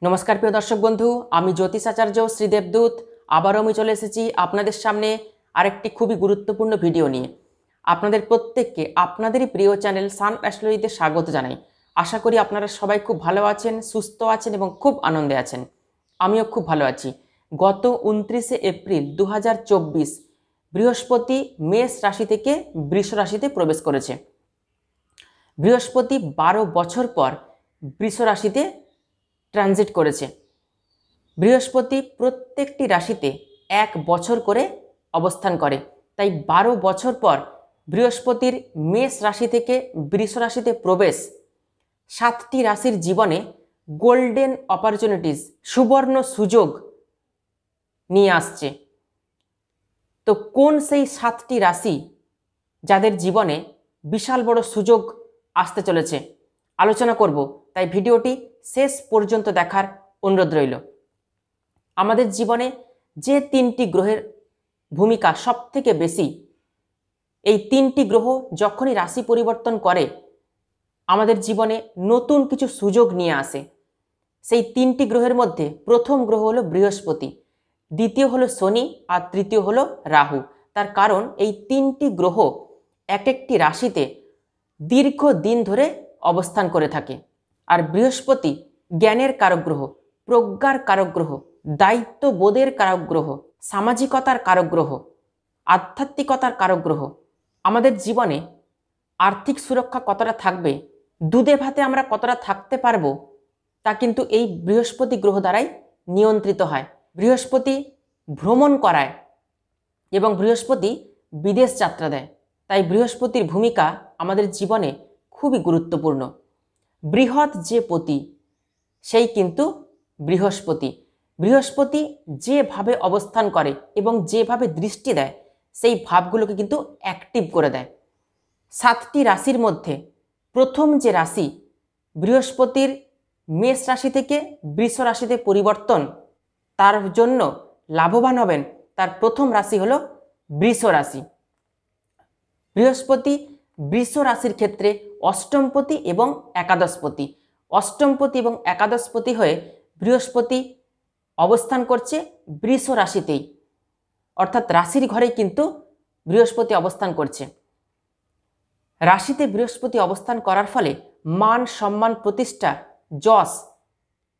নমস্কার প্রিয় দর্শক বন্ধু, আমি জ্যোতিষ আচার্য শ্রী দেবদূত আবারও আমি চলে এসেছি আপনাদের সামনে আরেকটি খুবই গুরুত্বপূর্ণ ভিডিও নিয়ে। আপনাদের প্রত্যেককে আপনাদেরই প্রিয় চ্যানেল সান অ্যাস্ট্রোলজিতে স্বাগত জানাই। আশা করি আপনারা সবাই খুব ভালো আছেন, সুস্থ আছেন এবং খুব আনন্দে আছেন। আমিও খুব ভালো আছি। গত 29শে এপ্রিল 2024 বৃহস্পতি মেষ রাশি থেকে বৃষ রাশিতে প্রবেশ করেছে। বৃহস্পতি 12 বছর পর বৃষ রাশিতে ট্রানজিট করেছে। বৃহস্পতি প্রত্যেকটি রাশিতে 1 বছর করে অবস্থান করে, তাই 12 বছর পর বৃহস্পতির মেষ রাশি থেকে বৃষ রাশিতে প্রবেশ 7টি রাশির জীবনে গোল্ডেন অপরচুনিটিস, সুবর্ণ সুযোগ নিয়ে আসছে। তো কোন সেই 7টি রাশি যাদের জীবনে বিশাল বড় সুযোগ আসতে চলেছে আলোচনা করব, তাই ভিডিওটি শেষ পর্যন্ত দেখার অনুরোধ রইল। আমাদের জীবনে যে 3টি গ্রহের ভূমিকা সবথেকে বেশি, এই 3টি গ্রহ যখনই রাশি পরিবর্তন করে আমাদের জীবনে নতুন কিছু সুযোগ নিয়ে আসে। সেই 3টি গ্রহের মধ্যে প্রথম গ্রহ হলো বৃহস্পতি, দ্বিতীয় হলো শনি আর তৃতীয় হলো রাহু। তার কারণ এই 3টি গ্রহ এক একটি রাশিতে দীর্ঘ দিন ধরে অবস্থান করে থাকে। আর বৃহস্পতি জ্ঞানের কারক গ্রহ, প্রজ্ঞার কারক গ্রহ, দায়িত্ববোধের কারক গ্রহ, সামাজিকতার কারক গ্রহ, আধ্যাত্মিকতার কারক গ্রহ। আমাদের জীবনে আর্থিক সুরক্ষা কতটা থাকবে, দুধে ভাতে আমরা কতটা থাকতে পারবো, তা কিন্তু এই বৃহস্পতি গ্রহ দ্বারাই নিয়ন্ত্রিত হয়। বৃহস্পতি ভ্রমণ করায় এবং বৃহস্পতি বিদেশ যাত্রা দেয়, তাই বৃহস্পতির ভূমিকা আমাদের জীবনে খুবই গুরুত্বপূর্ণ। বৃহৎ যে পতি সেই কিন্তু বৃহস্পতি। বৃহস্পতি যেভাবে অবস্থান করে এবং যেভাবে দৃষ্টি দেয় সেই ভাবগুলোকে কিন্তু অ্যাক্টিভ করে দেয়। 7টি রাশির মধ্যে প্রথম যে রাশি বৃহস্পতির মেষ রাশি থেকে বৃষ রাশিতে পরিবর্তন, তার জন্য লাভবান হবেন, তার প্রথম রাশি হলো বৃষ রাশি। বৃহস্পতি বৃষ রাশির ক্ষেত্রে অষ্টমপতি এবং একাদশপতি। অষ্টমপতি এবং একাদশপতি হয়ে বৃহস্পতি অবস্থান করছে বৃষ রাশিতেই, অর্থাৎ রাশির ঘরেই কিন্তু বৃহস্পতি অবস্থান করছে। রাশিতে বৃহস্পতি অবস্থান করার ফলে মান সম্মান প্রতিষ্ঠা যশ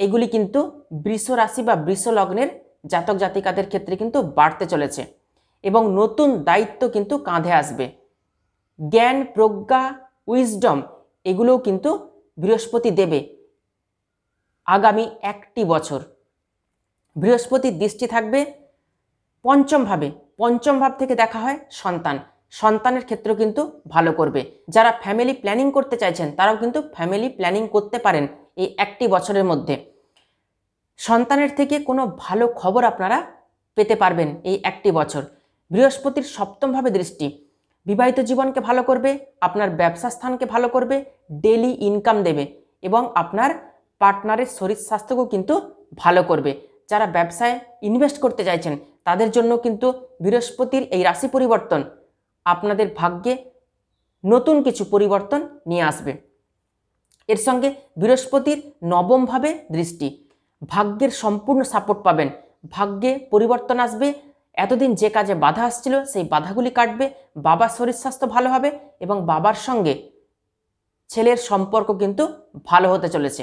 এগুলি কিন্তু বৃষ রাশি বা বৃষ লগ্নের জাতক জাতিকাদের ক্ষেত্রে কিন্তু বাড়তে চলেছে এবং নতুন দায়িত্ব কিন্তু কাঁধে আসবে। জ্ঞান প্রজ্ঞা উইজডম এগুলোও কিন্তু বৃহস্পতি দেবে আগামী 1টি বছর। বৃহস্পতির দৃষ্টি থাকবে পঞ্চম ভাবে, পঞ্চম ভাব থেকে দেখা হয় সন্তান, সন্তানের ক্ষেত্রেও কিন্তু ভালো করবে। যারা ফ্যামিলি প্ল্যানিং করতে চাইছেন তারাও কিন্তু ফ্যামিলি প্ল্যানিং করতে পারেন এই 1টি বছরের মধ্যে। সন্তানের থেকে কোনো ভালো খবর আপনারা পেতে পারবেন এই 1টি বছর। বৃহস্পতির সপ্তমভাবে দৃষ্টি বিবাহিত জীবনকে ভালো করবে, আপনার ব্যবসা স্থানকে ভালো করবে, ডেলি ইনকাম দেবে এবং আপনার পার্টনারের শরীর স্বাস্থ্যকেও কিন্তু ভালো করবে। যারা ব্যবসায় ইনভেস্ট করতে চাইছেন তাদের জন্য কিন্তু বৃহস্পতির এই রাশি পরিবর্তন আপনাদের ভাগ্যে নতুন কিছু পরিবর্তন নিয়ে আসবে। এর সঙ্গে বৃহস্পতির নবমভাবে দৃষ্টি, ভাগ্যের সম্পূর্ণ সাপোর্ট পাবেন, ভাগ্যে পরিবর্তন আসবে। এতদিন যে কাজে বাধা আসছিল সেই বাধাগুলি কাটবে, বাবার শরীর স্বাস্থ্য ভালো হবে এবং বাবার সঙ্গে ছেলের সম্পর্ক কিন্তু ভালো হতে চলেছে।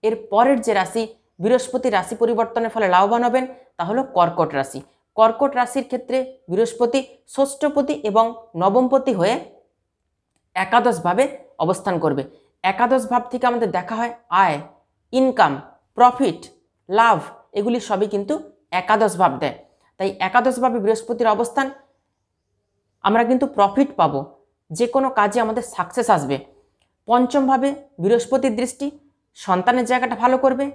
এর পরের যে রাশি বৃহস্পতি রাশি পরিবর্তনের ফলে লাভবান হবেন তা হলো কর্কট রাশি। কর্কট রাশির ক্ষেত্রে বৃহস্পতি ষষ্ঠপতি এবং নবমপতি হয়ে একাদশভাবে অবস্থান করবে। একাদশ ভাব থেকে আমাদের দেখা হয় আয়, ইনকাম, প্রফিট, লাভ এগুলি সবই কিন্তু একাদশ ভাব দেয়। তাই একাদশ ভাবে বৃহস্পতির অবস্থান আমরা কিন্তু প্রফিট পাবো, যে কোনো কাজে আমাদের সাকসেস আসবে। পঞ্চম ভাবে বৃহস্পতির দৃষ্টি সন্তানের জায়গাটা ভালো করবে।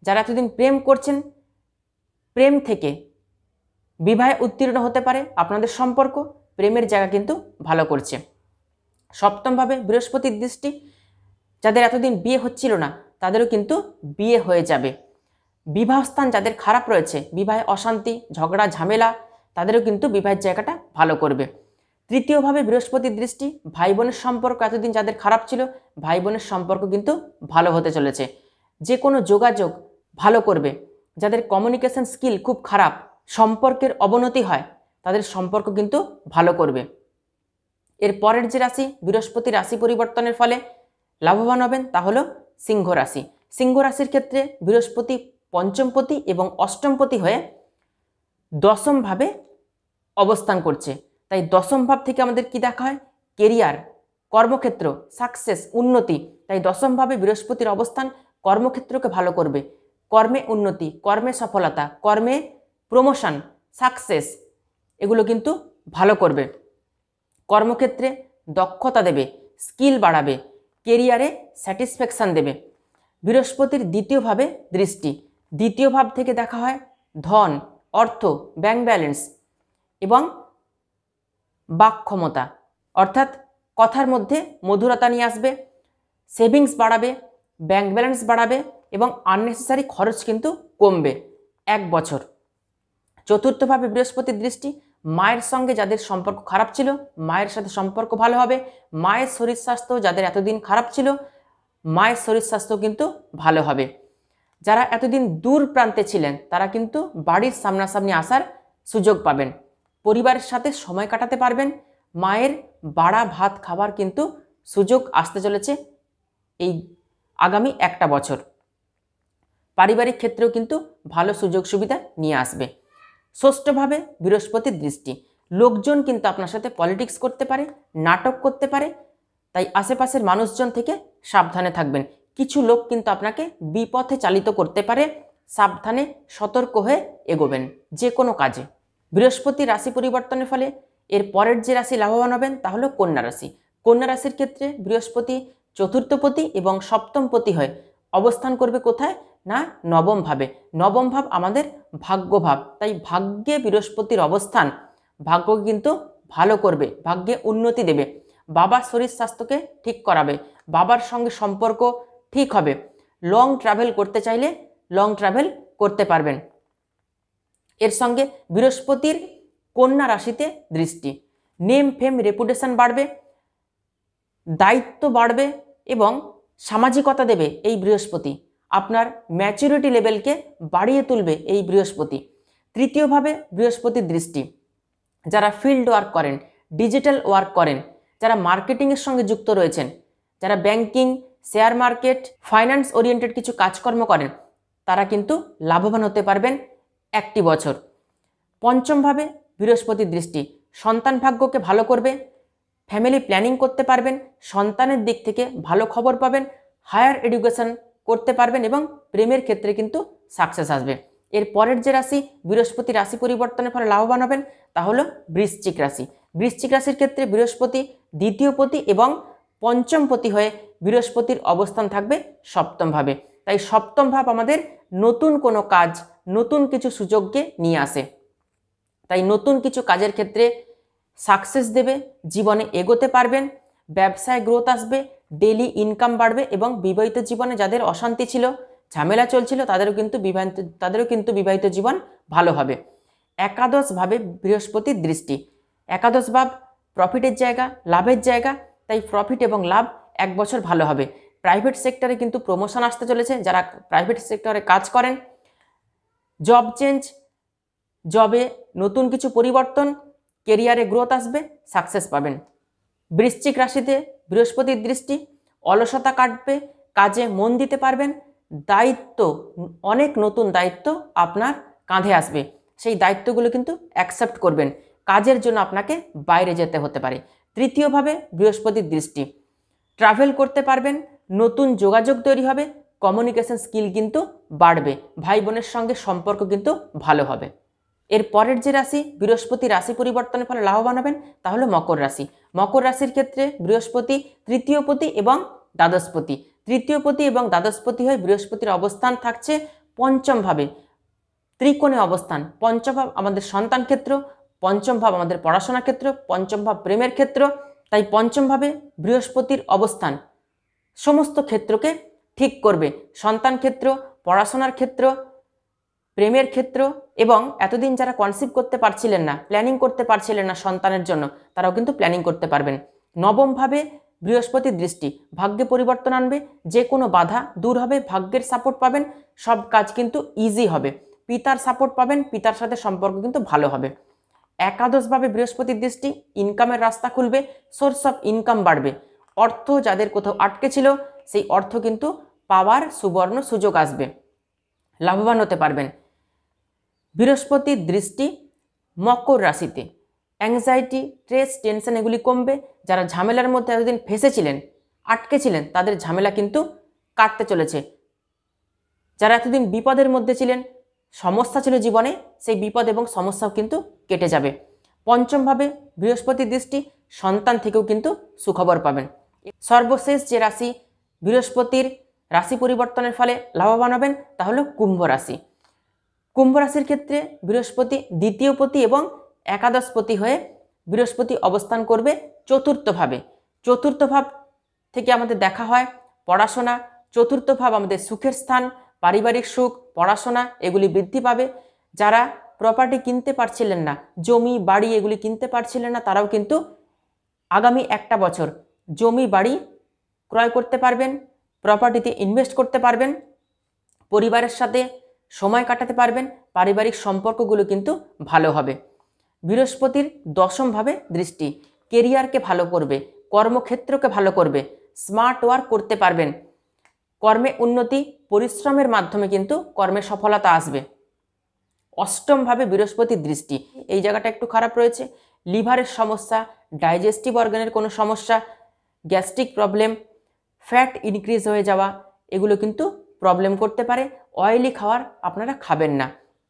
যারা এতদিন প্রেম করছেন প্রেম থেকে বিবাহে উত্তীর্ণ হতে পারে আপনাদের সম্পর্ক, প্রেমের জায়গা কিন্তু ভালো করছে। সপ্তমভাবে বৃহস্পতির দৃষ্টি যাদের এতদিন বিয়ে হচ্ছিল না তাদেরও কিন্তু বিয়ে হয়ে যাবে। বিবাহস্থান যাদের খারাপ রয়েছে, বিবাহে অশান্তি ঝগড়া ঝামেলা, তাদেরও কিন্তু বিবাহের জায়গাটা ভালো করবে। তৃতীয়ভাবে বৃহস্পতির দৃষ্টি ভাই বোনের সম্পর্ক এতদিন যাদের খারাপ ছিল ভাই বোনের সম্পর্ক কিন্তু ভালো হতে চলেছে। যে কোনো যোগাযোগ ভালো করবে। যাদের কমিউনিকেশন স্কিল খুব খারাপ, সম্পর্কের অবনতি হয়, তাদের সম্পর্ক কিন্তু ভালো করবে। এর পরের যে রাশি বৃহস্পতি রাশি পরিবর্তনের ফলে লাভবান হবেন তা হলো সিংহ রাশি। সিংহ রাশির ক্ষেত্রে বৃহস্পতি পঞ্চমপতি এবং অষ্টমপতি হয়ে দশমভাবে অবস্থান করছে। তাই দশম ভাব থেকে আমাদের কি দেখা হয়? কেরিয়ার, কর্মক্ষেত্র, সাকসেস, উন্নতি। তাই দশমভাবে বৃহস্পতির অবস্থান কর্মক্ষেত্রকে ভালো করবে। কর্মে উন্নতি, কর্মে সফলতা, কর্মে প্রমোশন, সাকসেস এগুলো কিন্তু ভালো করবে। কর্মক্ষেত্রে দক্ষতা দেবে, স্কিল বাড়াবে, কেরিয়ারে স্যাটিসফ্যাকশান দেবে। বৃহস্পতির দ্বিতীয়ভাবে দৃষ্টি, দ্বিতীয় ভাব থেকে দেখা হয় ধন, অর্থ, ব্যাংক ব্যালেন্স এবং বাক ক্ষমতা, অর্থাৎ কথার মধ্যে মধুরতা নিয়ে আসবে, সেভিংস বাড়াবে, ব্যাংক ব্যালেন্স বাড়াবে এবং আননেসেসারি খরচ কিন্তু কমবে 1 বছর। চতুর্থভাবে বৃহস্পতির দৃষ্টি, মায়ের সঙ্গে যাদের সম্পর্ক খারাপ ছিল মায়ের সাথে সম্পর্ক ভালো হবে। মায়ের শরীর স্বাস্থ্য যাদের এতদিন খারাপ ছিল মায়ের শরীর স্বাস্থ্য কিন্তু ভালো হবে। যারা এতদিন দূর প্রান্তে ছিলেন তারা কিন্তু বাড়ির সামনাসামনি আসার সুযোগ পাবেন, পরিবারের সাথে সময় কাটাতে পারবেন। মায়ের বাড়া ভাত খাবার কিন্তু সুযোগ আসতে চলেছে এই আগামী 1টা বছর। পারিবারিক ক্ষেত্রেও কিন্তু ভালো সুযোগ সুবিধা নিয়ে আসবে। ষষ্ঠভাবে বৃহস্পতির দৃষ্টি, লোকজন কিন্তু আপনার সাথে পলিটিক্স করতে পারে, নাটক করতে পারে, তাই আশেপাশের মানুষজন থেকে সাবধানে থাকবেন। কিছু লোক কিন্তু আপনাকে বিপথে চালিত করতে পারে, সাবধানে সতর্ক হয়ে এগোবেন যে কোনো কাজে। বৃহস্পতি রাশি পরিবর্তনের ফলে এর পরের যে রাশি লাভবান হবেন তা হলো কন্যা রাশি। কন্যা রাশির ক্ষেত্রে বৃহস্পতি চতুর্থপতি এবং সপ্তমপতি হয়ে অবস্থান করবে কোথায়? না নবম ভাবে। নবম ভাব আমাদের ভাগ্যভাব, তাই ভাগ্যে বৃহস্পতির অবস্থান ভাগ্যকে কিন্তু ভালো করবে, ভাগ্যে উন্নতি দেবে। বাবার শরীর স্বাস্থ্যকে ঠিক করাবে, বাবার সঙ্গে সম্পর্ক ঠিক হবে। লং ট্রাভেল করতে চাইলে লং ট্রাভেল করতে পারবেন। এর সঙ্গে বৃহস্পতির কন্যা রাশিতে দৃষ্টি, নেম ফেম রেপুটেশন বাড়বে, দায়িত্ব বাড়বে এবং সামাজিকতা দেবে এই বৃহস্পতি। আপনার ম্যাচুরিটি লেভেলকে বাড়িয়ে তুলবে এই বৃহস্পতি। তৃতীয়ভাবে বৃহস্পতির দৃষ্টি, যারা ফিল্ড ওয়ার্ক করেন, ডিজিটাল ওয়ার্ক করেন, যারা মার্কেটিংয়ের সঙ্গে যুক্ত রয়েছেন, যারা banking, share market, finance oriented কিছু কাজকর্ম করেন, তারা কিন্তু লাভবান হতে পারবেন 1টি বছর। পঞ্চমভাবে বৃহস্পতির দৃষ্টি, সন্তান ভাগ্যকে ভালো করবে, ফ্যামিলি প্ল্যানিং করতে পারবেন, সন্তানের দিক থেকে ভালো খবর পাবেন, হায়ার এডুকেশন করতে পারবেন এবং প্রেমের ক্ষেত্রে কিন্তু সাকসেস আসবে। এর পরের যে রাশি বৃহস্পতি রাশি পরিবর্তনের ফলে লাভবান হবেন তা হলো বৃশ্চিক রাশি। বৃশ্চিক রাশির ক্ষেত্রে বৃহস্পতি দ্বিতীয়পতি এবং পঞ্চমপতি হয়ে বৃহস্পতির অবস্থান থাকবে সপ্তম ভাবে। তাই সপ্তম ভাব আমাদের নতুন কোনো কাজ, নতুন কিছু সুযোগকে নিয়ে আসে। তাই নতুন কিছু কাজের ক্ষেত্রে সাকসেস দেবে, জীবনে এগোতে পারবেন, ব্যবসায় গ্রোথ আসবে, ডেইলি ইনকাম বাড়বে এবং বিবাহিত জীবনে যাদের অশান্তি ছিল, ঝামেলা চলছিল, তাদেরও কিন্তু বিবাহিত জীবন ভালো হবে। একাদশভাবে বৃহস্পতির দৃষ্টি, একাদশ ভাব প্রফিটের জায়গা, লাভের জায়গা, তাই প্রফিট এবং লাভ 1 বছর ভালো হবে। প্রাইভেট সেক্টরে কিন্তু প্রমোশন আসতে চলেছে, যারা প্রাইভেট সেক্টরে কাজ করেন, জব চেঞ্জ, জবে নতুন কিছু পরিবর্তন, কেরিয়ারে গ্রোথ আসবে, সাকসেস পাবেন। বৃশ্চিক রাশিতে বৃহস্পতির দৃষ্টি, অলসতা কাটবে, কাজে মন দিতে পারবেন, দায়িত্ব, অনেক নতুন দায়িত্ব আপনার কাঁধে আসবে, সেই দায়িত্বগুলো কিন্তু অ্যাকসেপ্ট করবেন। কাজের জন্য আপনাকে বাইরে যেতে হতে পারে। তৃতীয়ভাবে বৃহস্পতির দৃষ্টি, ট্রাভেল করতে পারবেন, নতুন যোগাযোগ তৈরি হবে, কমিউনিকেশন স্কিল কিন্তু বাড়বে, ভাই বোনের সঙ্গে সম্পর্ক কিন্তু ভালো হবে। এর পরের যে রাশি বৃহস্পতি রাশি পরিবর্তনের ফলে লাভবান হবেন তা হলো মকর রাশি। মকর রাশির ক্ষেত্রে বৃহস্পতি তৃতীয়পতি এবং দ্বাদশপতি, তৃতীয়পতি এবং দ্বাদশপতি হয়ে বৃহস্পতির অবস্থান থাকছে পঞ্চম ভাবে, ত্রিকোণে অবস্থান। পঞ্চম ভাব আমাদের সন্তান ক্ষেত্র, পঞ্চম ভাব আমাদের পড়াশোনা ক্ষেত্র, পঞ্চম ভাব প্রেমের ক্ষেত্র। তাই পঞ্চম ভাবে বৃহস্পতির অবস্থান সমস্ত ক্ষেত্রকে ঠিক করবে, সন্তান ক্ষেত্র, পড়াশোনার ক্ষেত্র, প্রেমের ক্ষেত্র এবং এতদিন যারা কনসিভ করতে পারছিলেন না, প্ল্যানিং করতে পারছিলেন না সন্তানের জন্য, তারাও কিন্তু প্ল্যানিং করতে পারবেন। নবমভাবে বৃহস্পতির দৃষ্টি ভাগ্যে পরিবর্তন আনবে, যে কোনো বাধা দূর হবে, ভাগ্যের সাপোর্ট পাবেন, সব কাজ কিন্তু ইজি হবে। পিতার সাপোর্ট পাবেন, পিতার সাথে সম্পর্ক কিন্তু ভালো হবে। একাদশভাবে বৃহস্পতির দৃষ্টি ইনকামের রাস্তা খুলবে, সোর্স অফ ইনকাম বাড়বে, অর্থ যাদের কোথাও আটকে ছিল সেই অর্থ কিন্তু পাওয়ার সুবর্ণ সুযোগ আসবে, লাভবান হতে পারবেন। বৃহস্পতির দৃষ্টি মকর রাশিতে অ্যাংজাইটি, স্ট্রেস, টেনশন এগুলি কমবে। যারা ঝামেলার মধ্যে এতদিন ফেঁসেছিলেন, আটকে ছিলেন, তাদের ঝামেলা কিন্তু কাটতে চলেছে। যারা এতদিন বিপদের মধ্যে ছিলেন, সমস্যা ছিল জীবনে, সেই বিপদ এবং সমস্যাও কিন্তু কেটে যাবে। পঞ্চমভাবে বৃহস্পতির দৃষ্টি সন্তান থেকেও কিন্তু সুখবর পাবেন। সর্বশেষ যে রাশি বৃহস্পতির রাশি পরিবর্তনের ফলে লাভবান হবেন তা হলো কুম্ভ রাশি। কুম্ভ রাশির ক্ষেত্রে বৃহস্পতি দ্বিতীয়পতি এবং একাদশপতি হয়ে বৃহস্পতি অবস্থান করবে চতুর্থভাবে। চতুর্থ ভাব থেকে আমাদের দেখা হয় পড়াশোনা, চতুর্থ ভাব আমাদের সুখের স্থান, পারিবারিক সুখ, পড়াশোনা এগুলি বৃদ্ধি পাবে। যারা প্রপার্টি কিনতে পারছিলেন না, জমি বাড়ি এগুলি কিনতে পারছিলেন না, তারাও কিন্তু আগামী একটা বছর জমি বাড়ি ক্রয় করতে পারবেন, প্রপার্টিতে ইনভেস্ট করতে পারবেন, পরিবারের সাথে সময় কাটাতে পারবেন, পারিবারিক সম্পর্কগুলো কিন্তু ভালো হবে। বৃহস্পতির দশমভাবে দৃষ্টি কেরিয়ারকে ভালো করবে, কর্মক্ষেত্রকে ভালো করবে, স্মার্ট ওয়ার্ক করতে পারবেন, কর্মে উন্নতি, পরিশ্রমের মাধ্যমে কিন্তু কর্মে সফলতা আসবে। অষ্টমভাবে বৃহস্পতির দৃষ্টি, এই জায়গাটা একটু খারাপ রয়েছে, লিভারের সমস্যা, ডাইজেস্টিভ অর্গানের কোনো সমস্যা, গ্যাস্ট্রিক প্রবলেম, ফ্যাট ইনক্রিজ হয়ে যাওয়া এগুলো কিন্তু প্রবলেম করতে পারে। অয়েলি খাবার আপনারা খাবেন না,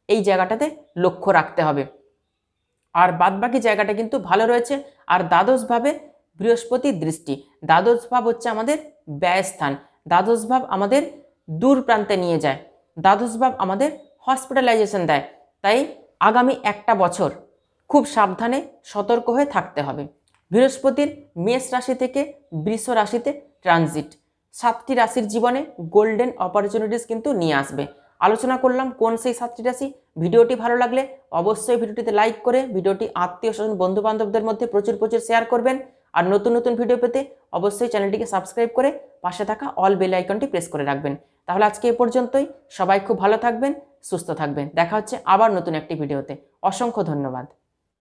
এই জায়গাটাতে লক্ষ্য রাখতে হবে। আর বাদবাকি জায়গাটা কিন্তু ভালো রয়েছে। আর দ্বাদশভাবে বৃহস্পতির দৃষ্টি, দ্বাদশ ভাব হচ্ছে আমাদের ব্যয়স্থান, দ্বাদশ ভাব আমাদের দূর প্রান্তে নিয়ে যায়, দ্বাদশ ভাব আমাদের হসপিটালাইজেশন দেয়। তাই আগামী একটা বছর খুব সাবধানে সতর্ক হয়ে থাকতে হবে। বৃহস্পতির মেষ রাশি থেকে বৃষ রাশিতে ট্রানজিট 7টি রাশির জীবনে গোল্ডেন অপরচুনিটিস কিন্তু নিয়ে আসবে। আলোচনা করলাম কোন সেই 7টি রাশি। ভিডিওটি ভালো লাগলে অবশ্যই ভিডিওটিতে লাইক করে ভিডিওটি আত্মীয় স্বজন বন্ধু বান্ধবদের মধ্যে প্রচুর শেয়ার করবেন। আর নতুন নতুন ভিডিও পেতে অবশ্যই চ্যানেলটিকে সাবস্ক্রাইব করে পাশে থাকা অল বেল আইকনটি প্রেস করে রাখবেন। তাহলে আজকে এ পর্যন্তই, সবাই খুব ভালো থাকবেন, সুস্থ থাকবেন। দেখা হচ্ছে আবার নতুন একটি ভিডিওতে। অসংখ্য ধন্যবাদ।